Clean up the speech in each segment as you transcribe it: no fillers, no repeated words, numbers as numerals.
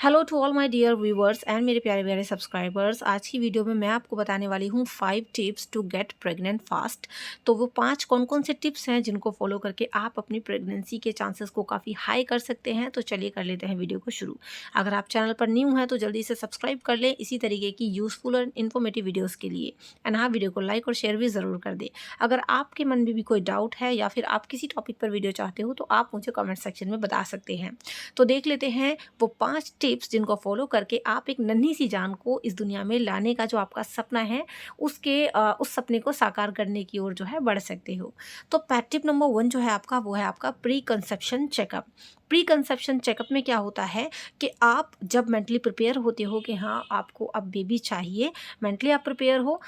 Hello to all my dear viewers and मेरे प्यारे प्यारे सब्सक्राइबर्स। आज की वीडियो में मैं आपको बताने वाली हूँ 5 tips to get pregnant fast. तो वो 5 कौन कौन से टिप्स हैं जिनको फॉलो करके आप अपनी प्रेगनेंसी के चांसेस को काफ़ी हाई कर सकते हैं। तो चलिए कर लेते हैं वीडियो को शुरू। अगर आप चैनल पर न्यू हैं तो जल्दी से सब्सक्राइब कर लें इसी तरीके की यूज़फुल और इन्फॉर्मेटिव वीडियोज़ के लिए। एंड हाँ, वीडियो को लाइक और शेयर भी ज़रूर कर दें। अगर आपके मन में भी कोई डाउट है या फिर आप किसी टॉपिक पर वीडियो चाहते हो तो आप मुझे कमेंट सेक्शन में बता सकते हैं। तो देख लेते हैं वो 5 टिप्स जिनको फॉलो करके आप एक नन्ही सी जान को इस दुनिया में लाने का जो आपका सपना है उस सपने को साकार करने की ओर जो है बढ़ सकते हो। तो टिप नंबर 1 जो है आपका वो है आपका pre conception checkup. Pre conception checkup में क्या होता है कि आप जब मेंटली प्रिपेयर होते हो कि हाँ आपको अब बेबी चाहिए, मेंटली आप प्रिपेयर हो,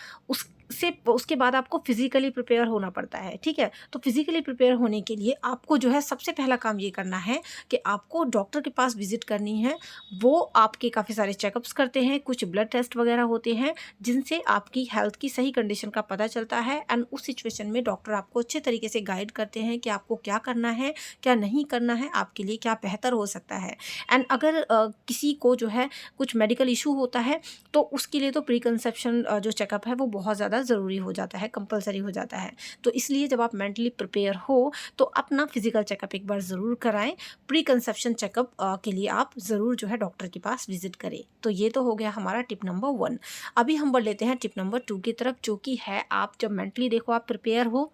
उसके बाद आपको फिजिकली प्रिपेयर होना पड़ता है। ठीक है, तो फिजिकली प्रिपेयर होने के लिए आपको जो है सबसे पहला काम ये करना है कि आपको डॉक्टर के पास विजिट करनी है। वो आपके काफ़ी सारे चेकअप्स करते हैं, कुछ ब्लड टेस्ट वगैरह होते हैं जिनसे आपकी हेल्थ की सही कंडीशन का पता चलता है। एंड उस सिचुएशन में डॉक्टर आपको अच्छे तरीके से गाइड करते हैं कि आपको क्या करना है, क्या नहीं करना है, आपके लिए क्या बेहतर हो सकता है। एंड अगर किसी को जो है कुछ मेडिकल इशू होता है तो उसके लिए तो प्री कंसेप्शन जो चेकअप है वो बहुत ज़्यादा ज़रूरी हो जाता है, कंपलसरी हो जाता है। तो इसलिए जब आप मेंटली प्रिपेयर हो तो अपना फिजिकल चेकअप एक बार ज़रूर कराएं। प्री कंसेप्शन चेकअप के लिए आप ज़रूर जो है डॉक्टर के पास विजिट करें। तो ये तो हो गया हमारा टिप नंबर 1। अभी हम बढ़ लेते हैं टिप नंबर 2 की तरफ, जो कि है आप जब मेंटली देखो आप प्रिपेयर हो,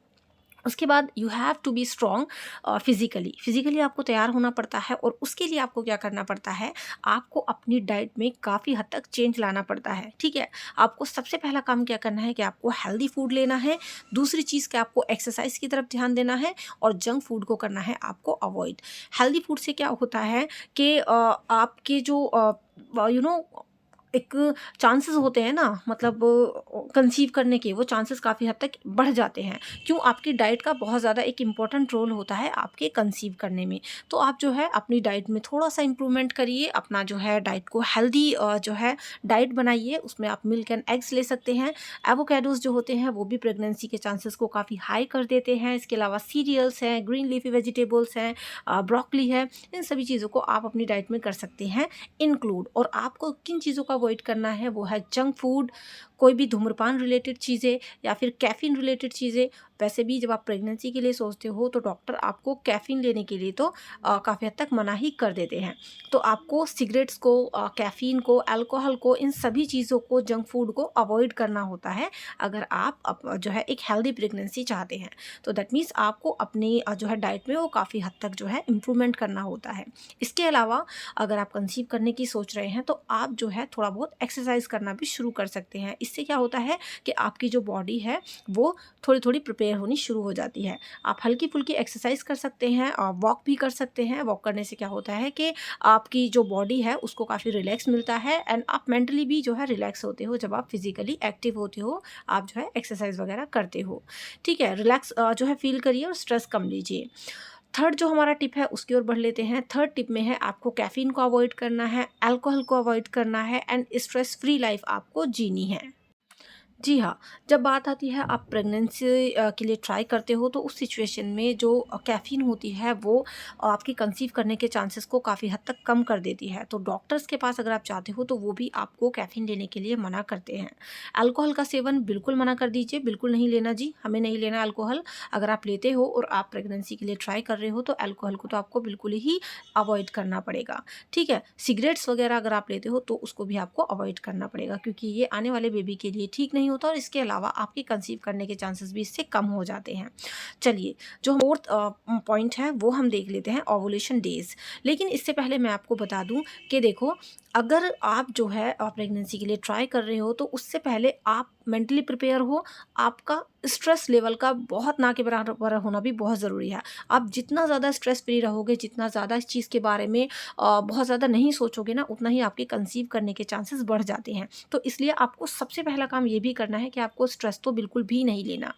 उसके बाद you have to be strong physically आपको तैयार होना पड़ता है। और उसके लिए आपको क्या करना पड़ता है, आपको अपनी डाइट में काफ़ी हद तक चेंज लाना पड़ता है। ठीक है, आपको सबसे पहला काम क्या करना है कि आपको हेल्दी फूड लेना है। दूसरी चीज़ कि आपको एक्सरसाइज की तरफ ध्यान देना है और जंक फूड को करना है आपको अवॉइड। हेल्दी फूड से क्या होता है कि आपके जो यू नो एक चांसेस होते हैं ना, मतलब कंसीव करने के, वो चांसेस काफ़ी हद तक बढ़ जाते हैं। क्यों? आपकी डाइट का बहुत ज़्यादा एक इम्पॉर्टेंट रोल होता है आपके कंसीव करने में। तो आप जो है अपनी डाइट में थोड़ा सा इम्प्रूवमेंट करिए, अपना जो है डाइट को हेल्दी जो है डाइट बनाइए। उसमें आप मिल्क एंड एग्स ले सकते हैं। एवोकेडोज जो होते हैं वो भी प्रेगनेंसी के चांसेस को काफ़ी हाई कर देते हैं। इसके अलावा सीरियल्स हैं, ग्रीन लीफी वेजिटेबल्स हैं, ब्रोकली है, इन सभी चीज़ों को आप अपनी डाइट में कर सकते हैं इंक्लूड। और आपको किन चीज़ों का अवॉइड करना है वो है जंक फूड, कोई भी धूम्रपान रिलेटेड चीज़ें या फिर कैफ़ीन रिलेटेड चीज़ें। वैसे भी जब आप प्रेगनेंसी के लिए सोचते हो तो डॉक्टर आपको कैफ़ीन लेने के लिए तो काफ़ी हद तक मना ही कर देते हैं। तो आपको सिगरेट्स को, कैफ़ीन को, अल्कोहल को, इन सभी चीज़ों को, जंक फूड को अवॉइड करना होता है अगर आप जो है एक हेल्दी प्रेगनेंसी चाहते हैं। तो दैट मीन्स आपको अपनी जो है डाइट में वो काफ़ी हद तक जो है इम्प्रूवमेंट करना होता है। इसके अलावा अगर आप कंसीव करने की सोच रहे हैं तो आप जो है थोड़ा बहुत एक्सरसाइज करना भी शुरू कर सकते हैं। इससे क्या होता है कि आपकी जो बॉडी है वो थोड़ी थोड़ी प्रिपेयर होनी शुरू हो जाती है। आप हल्की फुल्की एक्सरसाइज कर सकते हैं और वॉक भी कर सकते हैं। वॉक करने से क्या होता है कि आपकी जो बॉडी है उसको काफ़ी रिलैक्स मिलता है। एंड आप मेंटली भी जो है रिलैक्स होते हो जब आप फिजिकली एक्टिव होते हो, आप जो है एक्सरसाइज वगैरह करते हो। ठीक है, रिलैक्स जो है फील करिए और स्ट्रेस कम लीजिए। थर्ड जो हमारा टिप है उसकी ओर बढ़ लेते हैं। थर्ड टिप में है आपको कैफ़ीन को अवॉइड करना है, अल्कोहल को अवॉइड करना है एंड स्ट्रेस फ्री लाइफ आपको जीनी है। जी हाँ, जब बात आती है आप प्रेगनेंसी के लिए ट्राई करते हो तो उस सिचुएशन में जो कैफ़ीन होती है वो आपकी कंसीव करने के चांसेस को काफ़ी हद तक कम कर देती है। तो डॉक्टर्स के पास अगर आप जाते हो तो वो भी आपको कैफ़ीन लेने के लिए मना करते हैं। अल्कोहल का सेवन बिल्कुल मना कर दीजिए, बिल्कुल नहीं लेना जी, हमें नहीं लेना अल्कोहल। अगर आप लेते हो और आप प्रेगनेंसी के लिए ट्राई कर रहे हो तो अल्कोहल को तो आपको बिल्कुल ही अवॉइड करना पड़ेगा। ठीक है, सिगरेट्स वगैरह अगर आप लेते हो तो उसको भी आपको अवॉइड करना पड़ेगा क्योंकि ये आने वाले बेबी के लिए ठीक नहीं होता और इसके अलावा आपके कंसीव करने के चांसेस भी इससे कम हो जाते हैं। चलिए, जो फोर्थ पॉइंट है वो हम देख लेते हैं, ओवुलेशन डेज। लेकिन इससे पहले मैं आपको बता दूं कि देखो, अगर आप जो है प्रेगनेंसी के लिए ट्राई कर रहे हो तो उससे पहले आप मेंटली प्रिपेयर हो। आपका स्ट्रेस लेवल का बहुत ना के बराबर होना भी बहुत ज़रूरी है। आप जितना ज़्यादा स्ट्रेस फ्री रहोगे, जितना ज़्यादा इस चीज़ के बारे में बहुत ज़्यादा नहीं सोचोगे ना, उतना ही आपके कंसीव करने के चांसेस बढ़ जाते हैं। तो इसलिए आपको सबसे पहला काम ये भी करना है कि आपको स्ट्रेस तो बिल्कुल भी नहीं लेना।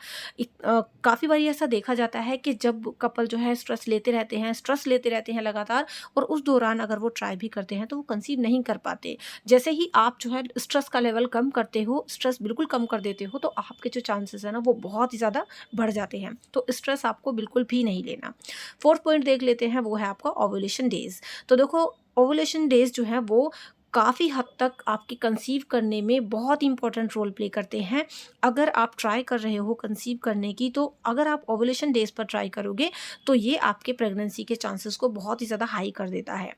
काफ़ी बार ऐसा देखा जाता है कि जब कपल जो है स्ट्रेस लेते रहते हैं लगातार, और उस दौरान अगर वो ट्राई भी करते हैं तो वो कंसीव नहीं कर पाते। जैसे ही आप जो है स्ट्रेस का लेवल कम करते हो, स्ट्रेस बिल्कुल कम कर देते हो, तो आपके जो चांसेस है ना वो बहुत ही ज़्यादा बढ़ जाते हैं। तो स्ट्रेस आपको बिल्कुल भी नहीं लेना। फोर्थ पॉइंट देख लेते हैं, वो है आपका ओव्यूलेशन डेज। तो देखो, ओवुलेशन डेज़ जो हैं वो काफ़ी हद तक आपके कंसीव करने में बहुत इम्पोर्टेंट रोल प्ले करते हैं। अगर आप ट्राई कर रहे हो कंसीव करने की, तो अगर आप ओवुलेशन डेज़ पर ट्राई करोगे तो ये आपके प्रेगनेंसी के चांसेस को बहुत ही ज़्यादा हाई कर देता है।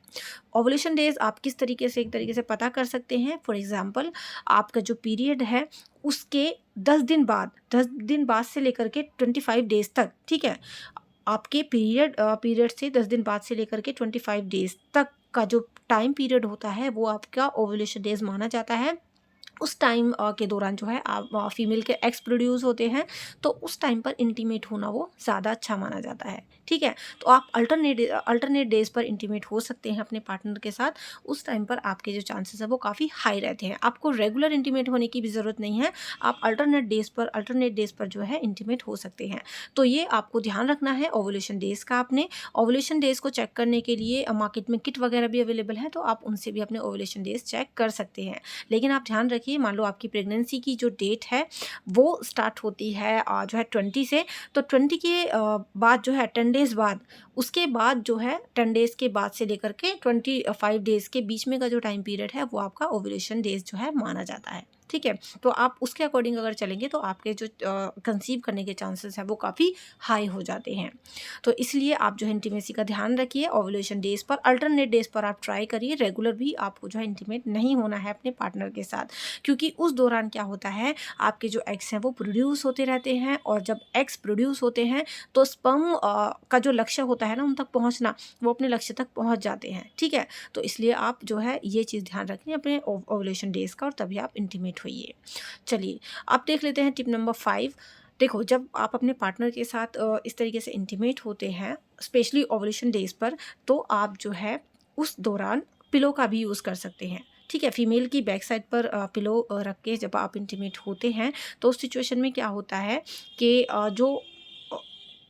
ओवुलेशन डेज़ आप किस तरीके से, एक तरीके से पता कर सकते हैं। फॉर एग्ज़ाम्पल, आपका जो पीरियड है उसके 10 दिन बाद से लेकर के 25 डेज़ तक, ठीक है? आपके पीरियड से 10 दिन बाद से लेकर के 25 डेज़ तक का जो टाइम पीरियड होता है वो आपका ओव्यूलेशन डेज़ माना जाता है। उस टाइम के दौरान जो है आप फीमेल के एग्स प्रोड्यूस होते हैं, तो उस टाइम पर इंटीमेट होना वो ज़्यादा अच्छा माना जाता है, ठीक है? तो आप अल्टरनेट डेज़ पर इंटीमेट हो सकते हैं अपने पार्टनर के साथ। उस टाइम पर आपके जो चांसेस हैं वो काफ़ी हाई रहते हैं। आपको रेगुलर इंटीमेट होने की भी ज़रूरत नहीं है, आप अल्टरनेट डेज़ पर जो है इंटीमेट हो सकते हैं। तो ये आपको ध्यान रखना है ओवुलेशन डेज़ का। आपने ओवुलेशन डेज़ को चेक करने के लिए मार्केट में किट वगैरह भी अवेलेबल है, तो आप उनसे भी अपने ओवुलेशन डेज़ चेक कर सकते हैं। लेकिन आप ध्यान रखिए, मान लो आपकी प्रेगनेंसी की जो डेट है वो स्टार्ट होती है जो है 20 से, तो 20 के बाद जो है 10 डेज़ बाद, उसके बाद जो है 10 डेज़ के बाद से लेकर के 25 डेज़ के बीच में का जो टाइम पीरियड है वो आपका ओवुलेशन डेज़ जो है माना जाता है, ठीक है? तो आप उसके अकॉर्डिंग अगर चलेंगे तो आपके जो कंसीव करने के चांसेस हैं वो काफ़ी हाई हो जाते हैं। तो इसलिए आप जो है इंटीमेसी का ध्यान रखिए। ओवुलेशन डेज़ पर, अल्टरनेट डेज़ पर आप ट्राई करिए। रेगुलर भी आपको जो है इंटीमेट नहीं होना है अपने पार्टनर के साथ, क्योंकि उस दौरान क्या होता है, आपके जो एग्स हैं वो प्रोड्यूस होते रहते हैं, और जब एग्स प्रोड्यूस होते हैं तो स्पर्म का जो लक्ष्य होता है ना उन तक पहुँचना, वो अपने लक्ष्य तक पहुँच जाते हैं, ठीक है? तो इसलिए आप जो है ये चीज़ ध्यान रखें अपने ओवुलेशन डेज़ का, और तभी आप इंटीमेट होइए। चलिए, अब देख लेते हैं टिप नंबर 5। देखो, जब आप अपने पार्टनर के साथ इस तरीके से इंटीमेट होते हैं, स्पेशली ओवुलेशन डेज़ पर, तो आप जो है उस दौरान पिलो का भी यूज़ कर सकते हैं, ठीक है? फीमेल की बैक साइड पर पिलो रख के जब आप इंटीमेट होते हैं, तो उस सिचुएशन में क्या होता है कि जो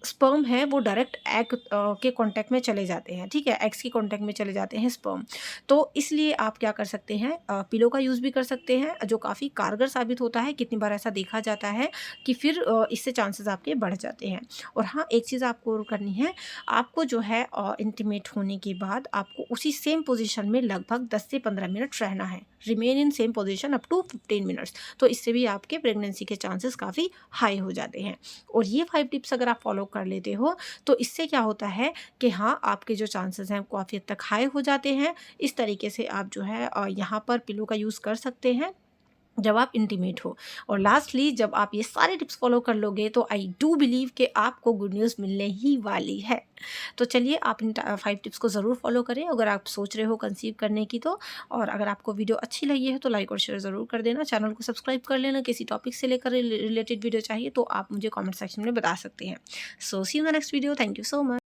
स्पर्म है वो डायरेक्ट एग के कांटेक्ट में चले जाते हैं, ठीक है? एग्स के कांटेक्ट में चले जाते हैं स्पर्म। तो इसलिए आप क्या कर सकते हैं, पिलो का यूज़ भी कर सकते हैं, जो काफ़ी कारगर साबित होता है। कितनी बार ऐसा देखा जाता है कि फिर इससे चांसेस आपके बढ़ जाते हैं। और हाँ, एक चीज़ आपको और करनी है, आपको जो है इंटीमेट होने के बाद आपको उसी सेम पोजीशन में लगभग 10 से 15 मिनट रहना है। Remain in same position up to 15 minutes. तो इससे भी आपके प्रेगनेंसी के चांसेस काफ़ी हाई हो जाते हैं। और ये 5 टिप्स अगर आप फॉलो कर लेते हो, तो इससे क्या होता है कि हाँ, आपके जो चांसेस हैं काफ़ी हद तक हाई हो जाते हैं। इस तरीके से आप जो है यहाँ पर पिलो का यूज़ कर सकते हैं जब आप इंटीमेट हो। और लास्टली, जब आप ये सारे टिप्स फॉलो कर लोगे तो आई डू बिलीव कि आपको गुड न्यूज़ मिलने ही वाली है। तो चलिए, आप इन 5 टिप्स को ज़रूर फॉलो करें अगर आप सोच रहे हो कंसीव करने की तो। और अगर आपको वीडियो अच्छी लगी है तो लाइक और शेयर ज़रूर कर देना। चैनल को सब्सक्राइब कर लेना। किसी टॉपिक से लेकर रिलेटेड वीडियो चाहिए तो आप मुझे कमेंट सेक्शन में बता सकते हैं। So see you in the next video. Thank you so much.